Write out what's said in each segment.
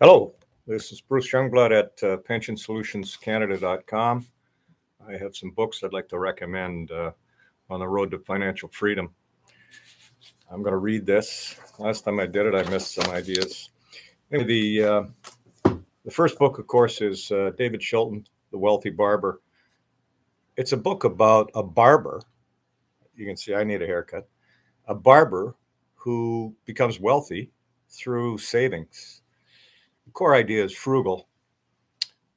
Hello, this is Bruce Youngblud at pensionsolutionscanada.com. I have some books I'd like to recommend on the road to financial freedom. I'm going to read this. Last time I did it, I missed some ideas. Anyway, the first book, of course, is David Chilton, The Wealthy Barber. It's a book about a barber. You can see I need a haircut. A barber who becomes wealthy through savings. The core idea is frugal.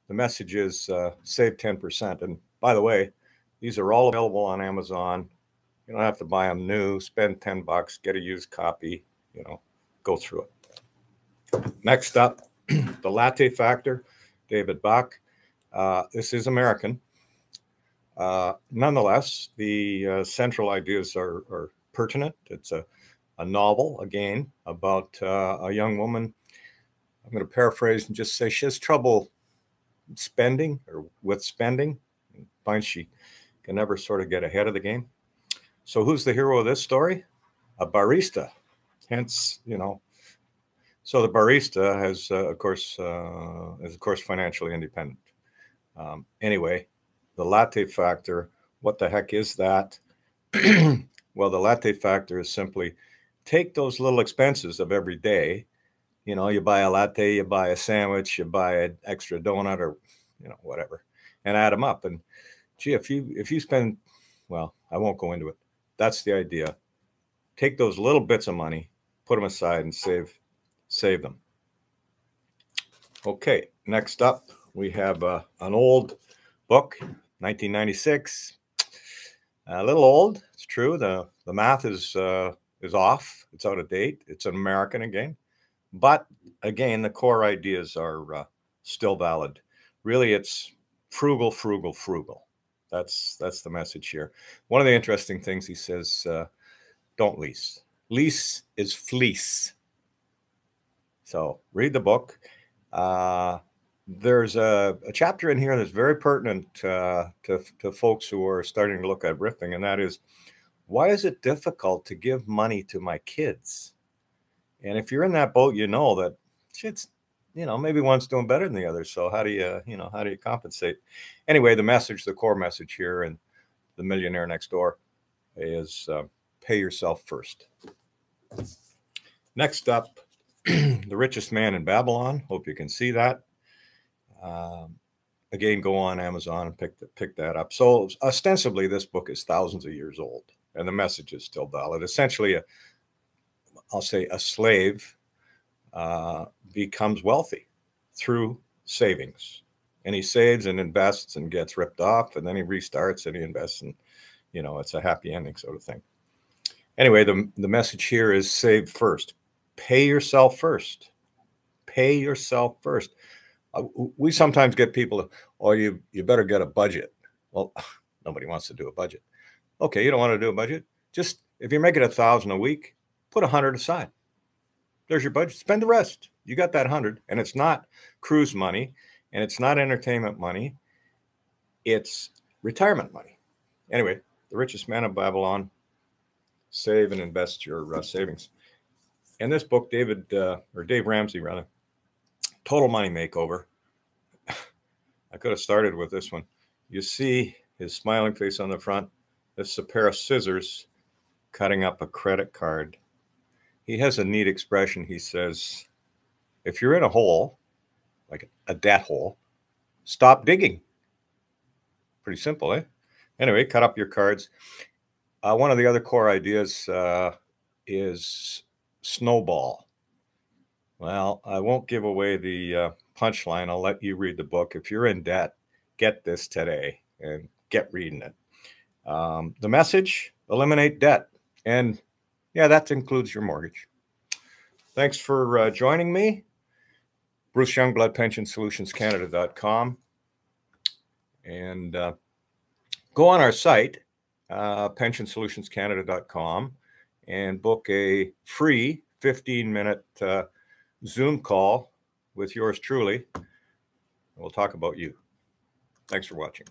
The message is save 10%. And by the way, these are all available on Amazon. You don't have to buy them new. Spend $10, get a used copy, go through it. Next up, The Latte Factor, David Bach. This is American. Nonetheless, the central ideas are pertinent. It's a novel, again, about a young woman. I'm going to paraphrase and just say she has trouble spending or with spending, and finds she can never sort of get ahead of the game. So who's the hero of this story? A barista. Hence, so the barista has, of course, financially independent. Anyway, the latte factor, what the heck is that? Well, the latte factor is simply take those little expenses of every day. You buy a latte, you buy a sandwich, you buy an extra donut or, whatever, and add them up. And gee, if you spend, well, I won't go into it. That's the idea. Take those little bits of money, put them aside and save them. Okay. Next up, we have an old book, 1996, a little old. It's true. The math is off. It's out of date. It's an American again. But again, the core ideas are still valid. Really, it's frugal, frugal, frugal. That's the message here. One of the interesting things he says, don't lease. Lease is fleece. So read the book. There's a chapter in here that's very pertinent to folks who are starting to look at riffing, and that is, why is it difficult to give money to my kids? And if you're in that boat, you know that shit's, maybe one's doing better than the other. So how do you compensate? Anyway, the core message here in The Millionaire Next Door is pay yourself first. Next up, The Richest Man in Babylon. Hope you can see that. Again, go on Amazon and pick that up. So ostensibly, this book is thousands of years old, and the message is still valid. Essentially, I'll say a slave becomes wealthy through savings, and he saves and invests and gets ripped off, and then he restarts and he invests, and it's a happy ending sort of thing. Anyway, the message here is save first. Pay yourself first. Pay yourself first. We sometimes get people, oh, you better get a budget. Well, nobody wants to do a budget. Okay, you don't want to do a budget? Just if you're making $1,000 a week, put 100 aside. There's your budget. Spend the rest. You got that 100, and it's not cruise money, and it's not entertainment money. It's retirement money. Anyway, The Richest Man of Babylon. Save and invest your savings. In this book, Dave Ramsey, rather, Total Money Makeover. I could have started with this one. You see his smiling face on the front. This is a pair of scissors cutting up a credit card. He has a neat expression. He says, if you're in a hole, like a debt hole, stop digging. Pretty simple, eh? Anyway, cut up your cards. One of the other core ideas is snowball. Well, I won't give away the punchline. I'll let you read the book. If you're in debt, get this today and get reading it. The message, eliminate debt. And yeah, that includes your mortgage. Thanks for joining me. Bruce Youngblud, pensionsolutionscanada.com. And go on our site, pensionsolutionscanada.com, and book a free 15-minute Zoom call with yours truly. We'll talk about you. Thanks for watching.